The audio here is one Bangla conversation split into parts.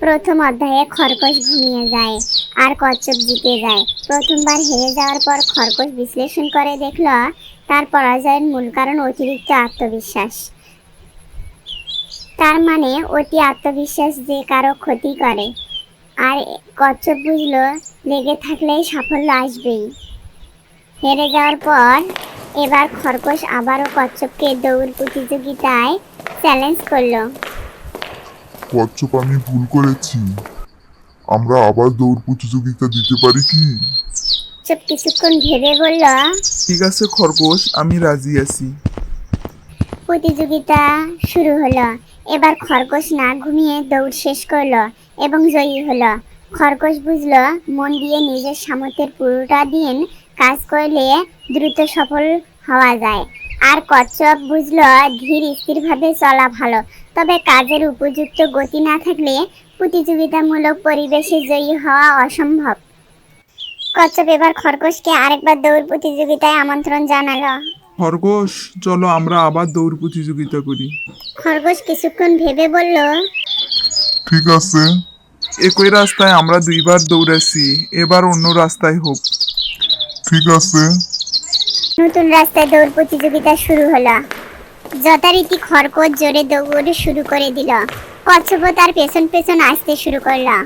প্রথম অধ্যায়ে খরগোশ ঘুমিয়ে যায় আর কচ্ছপ জিতে যায়। প্রথমবার হেরে যাওয়ার পর খরগোশ বিশ্লেষণ করে দেখল তার পরাজয়ের মূল কারণ অতিরিক্ত আত্মবিশ্বাস। তার মানে অতি আত্মবিশ্বাস যে কারো ক্ষতি করে। আর কচ্ছপ বুঝল লেগে থাকলেই সাফল্য আসবেই। হেরে যাওয়ার পর এবার খরগোশ আবারও কচ্ছপকে দৌড় প্রতিযোগিতায় চ্যালেঞ্জ করলো। কচ্ছপ, আমি ভুল করেছি। আমরা আবার দৌড় প্রতিযোগিতা দিতে পারি কি? কচ্ছপ কিছুক্ষণ ভেবে বলল, ঠিক আছে খরগোশ, আমি রাজি আছি। প্রতিযোগিতা শুরু হলো। এবার খরগোশ না ঘুমিয়ে দৌড় শেষ করলো এবং জয়ী হলো। খরগোশ বুঝলো মন দিয়ে নিজের সামর্থ্যের পুরোটা দিন কাজ করলে দ্রুত সফল হওয়া যায়। আর কচ্ছপ বুঝলো ধীর স্থিরভাবে চলা ভালো, তবে কাজের উপযুক্ত গতি না থাকলে প্রতিযোগিতামূলক পরিবেশে জয়ী হওয়া অসম্ভব। কচ্ছপ এবার খরগোশকে আরেকবার দৌড় প্রতিযোগিতায় আমন্ত্রণ জানালো। খরগোশ, চলো আমরা আবার দৌড় প্রতিযোগিতা করি। খরগোশ কিছুক্ষণ ভেবে বলল, ঠিক আছে। একই রাস্তায় আমরা দুইবার দৌড়েছি, এবার অন্য রাস্তায় হোক। ঠিক আছে। নতুন রাস্তায় দৌড় প্রতিযোগিতা শুরু হলো। যথারীতি খরগোশ জোরে দৌড় শুরু করে দিল। কচ্ছপ তার পেছন পেছন আসতে শুরু করলো।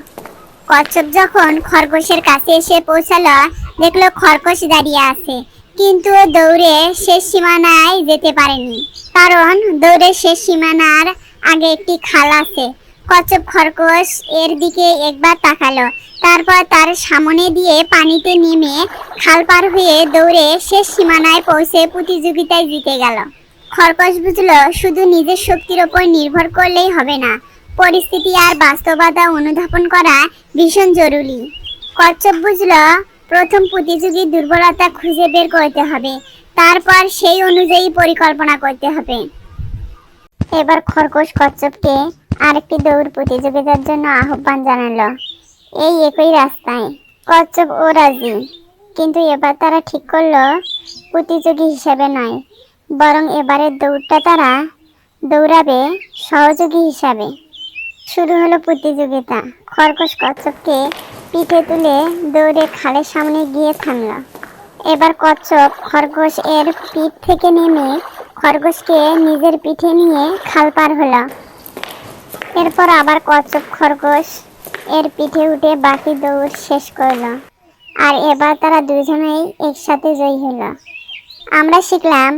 কচ্ছপ যখন খরগোশের কাছে এসে পৌঁছালো, দেখলো খরগোশ দাঁড়িয়ে আছে, কিন্তু ও দৌড়ে শেষ সীমানায় যেতে পারেনি, কারণ দৌড়ের শেষ সীমানার আগে একটি খাল আছে। কচ্ছপ খরগোশ এর দিকে একবার তাকালো, তারপর তার সামনে দিয়ে পানিতে নেমে খাল পার হয়ে দৌড়ে শেষ সীমানায় পৌঁছে প্রতিযোগিতায় জিতে গেল। খরগোশ বুঝলো শুধু নিজের শক্তির ওপর নির্ভর করলেই হবে না, পরিস্থিতি আর বাস্তবতা অনুধাবন করা ভীষণ জরুরি। কচ্ছপ বুঝলো প্রথম প্রতিযোগীর দুর্বলতা খুঁজে বের করতে হবে, তারপর সেই অনুযায়ী পরিকল্পনা করতে হবে। এবার খরগোশ কচ্ছপকে আরেকটি দৌড় প্রতিযোগিতার জন্য আহ্বান জানালো। এই একই রাস্তায়। কচ্ছপ ও রাজি, কিন্তু এবার তারা ঠিক করলো প্রতিযোগী হিসেবে নয়, বরং এবারের দৌড়টা তারা দৌড়াবে সহযোগী হিসাবে। শুরু হলো প্রতিযোগিতা। খরগোশ কচ্ছপকে পিঠে তুলে দৌড়ে খালের সামনে গিয়ে থামল। এবার কচ্ছপ খরগোশ এর পিঠ থেকে নেমে খরগোশকে নিজের পিঠে নিয়ে খাল পার হলো। এরপর আবার কচ্ছপ খরগোশ এর পিঠে উঠে বাকি দৌড় শেষ করলো। আর এবার তারা দুজনেই একসাথে জয়ী হলো। আমরা শিখলাম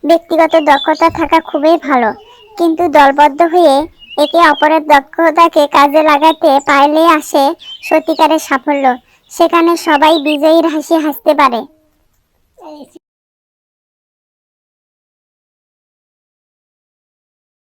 ব্যক্তিগত দক্ষতা থাকা খুবই ভালো, কিন্তু দলবদ্ধ হয়ে একে অপরের দক্ষতাকে কাজে লাগাতে পারলে আসে সত্যিকারের সাফল্য। সেখানে সবাই বিজয়ীর হাসি হাসতে পারে।